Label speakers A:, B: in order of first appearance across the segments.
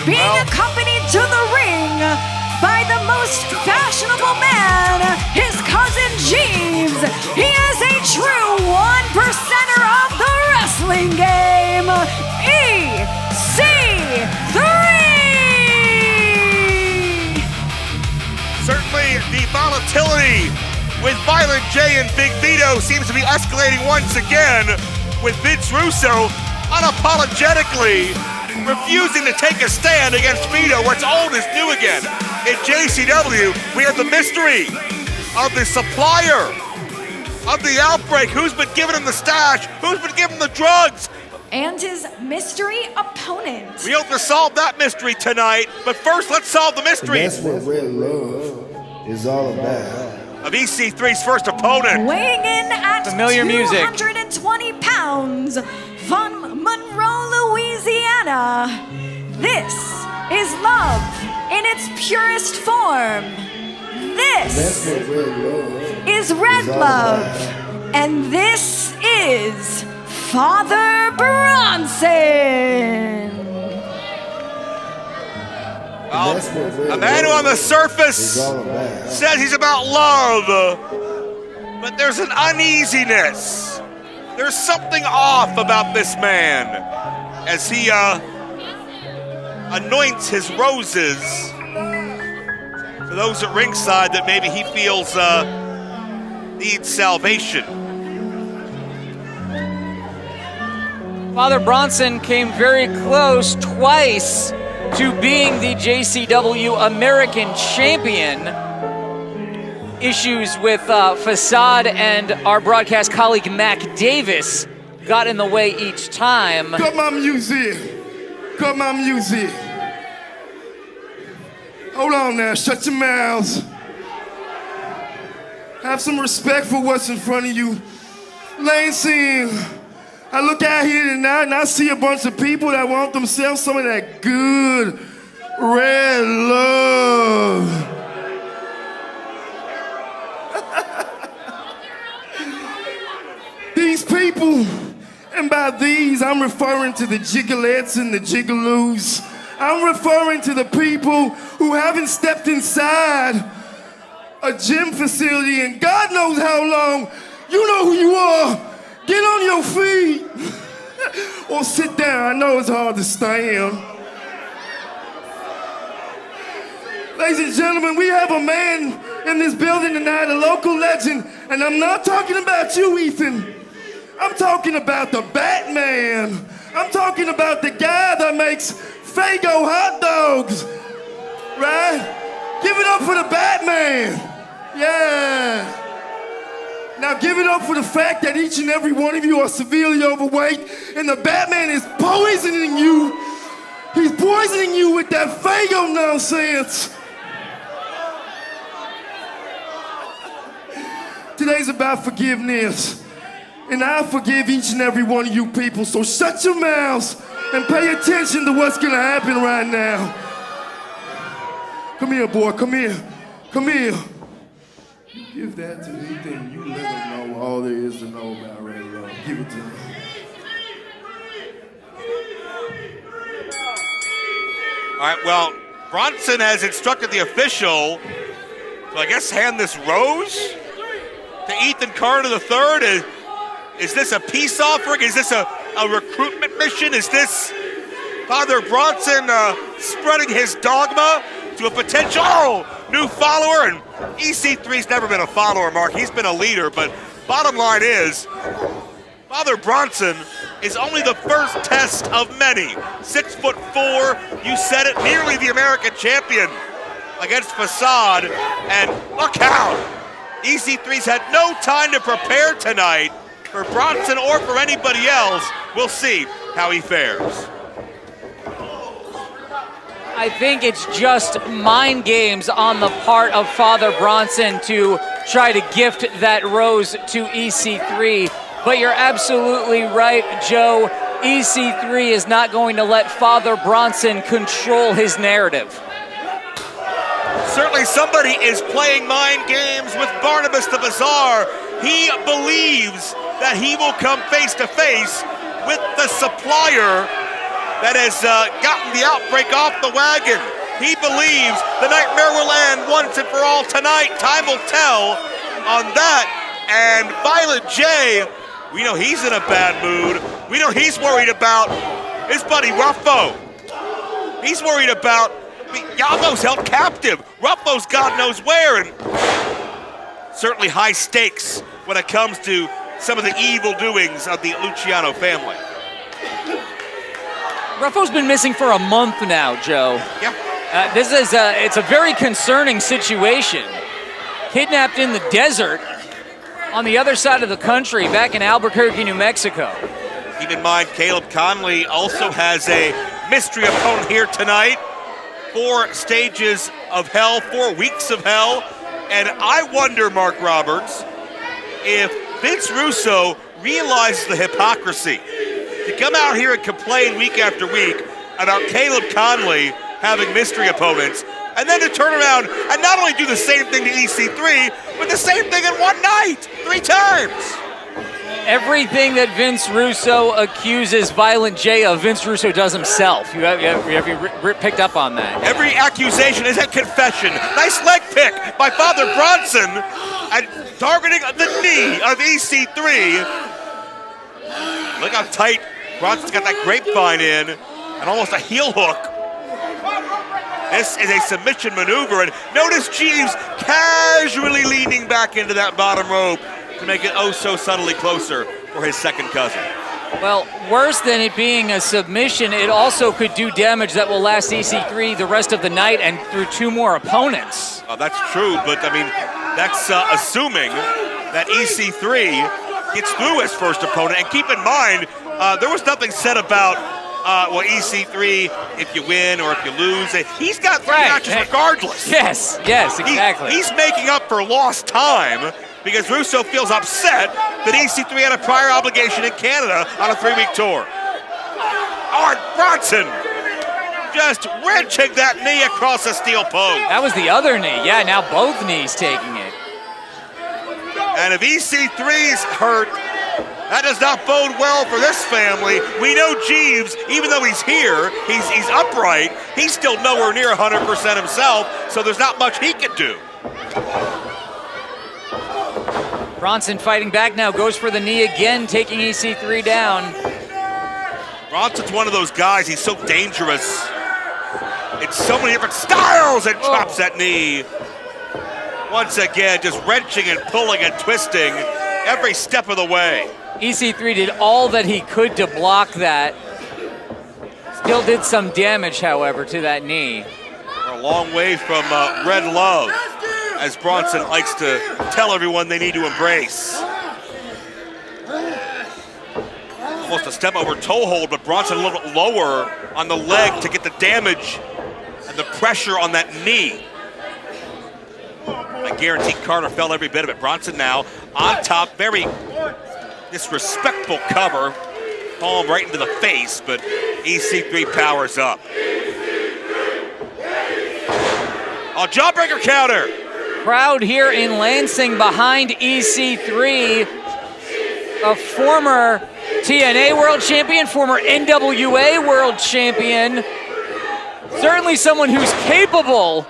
A: Being accompanied to the ring by the most fashionable man, his cousin Jeeves. He is a true one-percenter of the wrestling game, EC3!
B: Certainly the volatility with Violent J and Big Vito seems to be escalating once again, with Vince Russo unapologetically refusing to take a stand against Vito. What's old is new again. In JCW, we have the mystery of the supplier of the outbreak. Who's been giving him the stash? Who's been giving him the drugs?
A: And his mystery opponent.
B: We hope to solve that mystery tonight, but first let's solve the mystery.
C: That's what real love is all about.
B: Of EC3's first opponent.
A: Weighing in at
D: Familiar
A: 220 pounds from Monroe, Louisiana. This is love in its purest form. This is red love. And this is Father Bronson.
B: Well, a man who on the surface says he's about love, but there's an uneasiness. There's something off about this man as he anoints his roses for those at ringside that maybe he feels need salvation.
D: Father Bronson came very close twice to being the JCW American Champion. Issues with Facade and our broadcast colleague Mac Davis got in the way each time.
E: Cut my music. Cut my music. Hold on now, shut your mouths. Have some respect for what's in front of you. Lansing, I look out here tonight and I see a bunch of people that want themselves some of that good red love. These people, and by these I'm referring to the jigglettes and the jiggaloos. I'm referring to the people who haven't stepped inside a gym facility in God knows how long. You know who you are. Get on your feet or sit down. I know it's hard to stand. Ladies and gentlemen, we have a man in this building tonight, a local legend, and I'm not talking about you, Ethan. I'm talking about the Batman. I'm talking about the guy that makes Faygo hot dogs, right? Give it up for the Batman. Yeah. Now give it up for the fact that each and every one of you are severely overweight and the Batman is poisoning you. He's poisoning you with that Faygo nonsense. Today's about forgiveness. And I forgive each and every one of you people, so shut your mouths and pay attention to what's gonna happen right now. Come here, boy, come here. Come here. You give that to Ethan, you let him know all there is to know about red love. Give it to him.
B: All right, well, Bronson has instructed the official to, I guess, hand this rose to Ethan Carter III. Is this a peace offering? Is this a recruitment mission? Is this Father Bronson spreading his dogma to a potential new follower? And EC3's never been a follower, Mark. He's been a leader. But bottom line is, Father Bronson is only the first test of many. 6'4", you said it, nearly the American champion against Facade. And look how EC3's had no time to prepare tonight for Bronson or for anybody else. We'll see how he fares.
D: I think it's just mind games on the part of Father Bronson to try to gift that rose to EC3. But you're absolutely right, Joe. EC3 is not going to let Father Bronson control his narrative.
B: Certainly somebody is playing mind games with Barnabas the Bazaar. He believes that he will come face to face with the supplier that has gotten the outbreak off the wagon. He believes the nightmare will end once and for all tonight. Time will tell on that. And Violent J, we know he's in a bad mood. We know he's worried about his buddy Ruffo. He's worried about Yavo's held captive. Ruffo's God knows where, and certainly high stakes when it comes to some of the evil doings of the Luciano family.
D: Ruffo's been missing for a month now, Joe.
B: Yeah.
D: It's a very concerning situation. Kidnapped in the desert on the other side of the country, back in Albuquerque, New Mexico.
B: Keep in mind, Caleb Conley also has a mystery opponent here tonight. 4 stages of hell, 4 weeks of hell. And I wonder, Mark Roberts, if Vince Russo realizes the hypocrisy to come out here and complain week after week about Caleb Conley having mystery opponents, and then to turn around and not only do the same thing to EC3, but the same thing in one night, 3 times.
D: Everything that Vince Russo accuses Violent J of, Vince Russo does himself. You have picked up on that.
B: Every accusation is a confession. Nice leg pick by Father Bronson and targeting the knee of EC3. Look how tight Bronson's got that grapevine in, and almost a heel hook. This is a submission maneuver, and notice Jeeves casually leaning back into that bottom rope to make it oh so subtly closer for his second cousin.
D: Well, worse than it being a submission, it also could do damage that will last EC3 the rest of the night and through 2 more opponents.
B: That's true, but I mean, that's assuming that EC3 gets through his first opponent. And keep in mind, there was nothing said about EC3, if you win or if you lose. He's got 3 matches regardless.
D: Yes, exactly.
B: He's making up for lost time because Russo feels upset that EC3 had a prior obligation in Canada on a 3-week tour. And Bronson just wrenching that knee across a steel post.
D: That was the other knee. Yeah, now both knees taking it.
B: And if EC3's hurt, that does not bode well for this family. We know Jeeves, even though he's here, he's upright, he's still nowhere near 100% himself, so there's not much he can do.
D: Bronson fighting back now, goes for the knee again, taking EC3 down.
B: Bronson's one of those guys, he's so dangerous in so many different styles, and chops that knee. Once again, just wrenching and pulling and twisting every step of the way.
D: EC3 did all that he could to block that. Still did some damage, however, to that knee.
B: We're a long way from Red Love, as Bronson likes to tell everyone they need to embrace. Almost a step over toe hold, but Bronson a little bit lower on the leg to get the damage and the pressure on that knee. I guarantee Carter felt every bit of it. Bronson now on top, very disrespectful cover. Palm right into the face, but EC3 powers up. Oh, jawbreaker counter.
D: Crowd here in Lansing behind EC3, a former TNA World Champion, former NWA World Champion. Certainly someone who's capable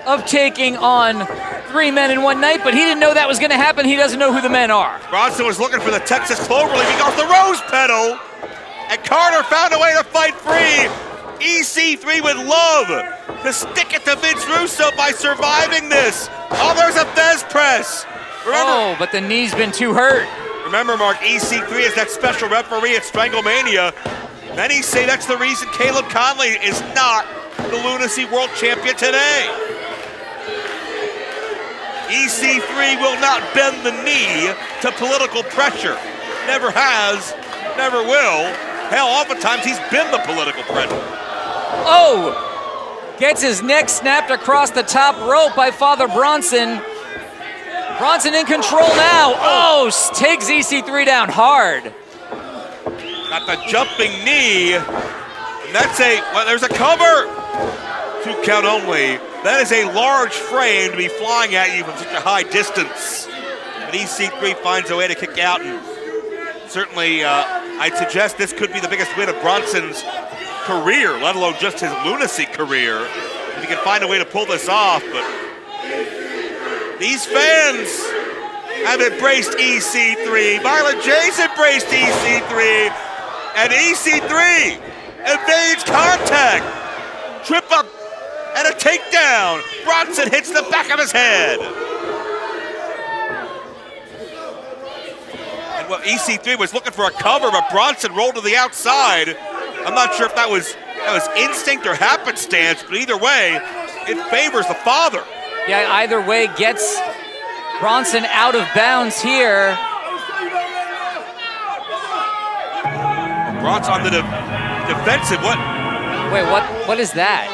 D: of taking on 3 men in one night, but he didn't know that was going to happen. He doesn't know who the men are.
B: Bronson was looking for the Texas Cloverleaf. He goes the rose petal, and Carter found a way to fight free. EC3 would love to stick it to Vince Russo by surviving this. Oh, there's a Fez press. Remember,
D: but the knee's been too hurt.
B: Remember, Mark, EC3 is that special referee at Stranglemania. Many say that's the reason Caleb Conley is not the Lunacy World Champion today. EC3 will not bend the knee to political pressure. Never has, never will. Hell, oftentimes he's been the political pressure.
D: Oh! Gets his neck snapped across the top rope by Father Bronson. Bronson in control now. Oh, takes EC3 down hard.
B: Got the jumping knee. And that's there's a cover. 2 count only. That is a large frame to be flying at you from such a high distance. But EC3 finds a way to kick out and certainly I'd suggest this could be the biggest win of Bronson's career, let alone just his lunacy career. If he can find a way to pull this off, but these fans have embraced EC3. Violent J's embraced EC3, and EC3 evades contact. Trip up and a takedown. Bronson hits the back of his head. And well, EC3 was looking for a cover, but Bronson rolled to the outside. I'm not sure if that was instinct or happenstance, but either way, it favors the father.
D: Yeah, either way gets Bronson out of bounds here.
B: Bronson on the defensive. What?
D: Wait, what is that?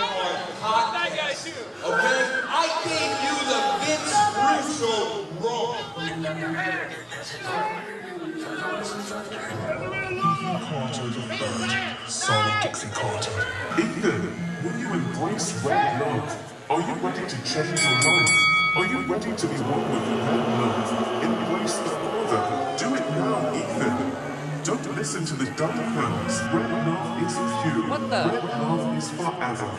F: Okay? I gave you the Vince Russo wrong.
G: Ethan, will you embrace red love? Are you ready to change your life? Are you ready to be one with red love? Embrace the Father. Do it now, Ethan. Don't listen to the diagrams. Red love is pure.
D: What the?
G: Red love is forever.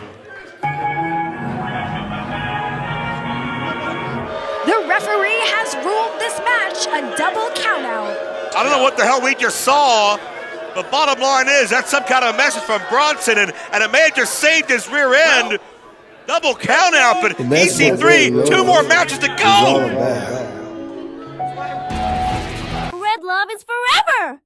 A: The referee has ruled this match a double countout.
B: I don't know what the hell we just saw, but bottom line is that's some kind of message from Bronson, and it may have just saved his rear end. Double count out, but
C: And that's what
B: EC3,
C: red
B: 2
C: love
B: more matches to
C: is all
B: go.
C: about.
H: Red love is forever!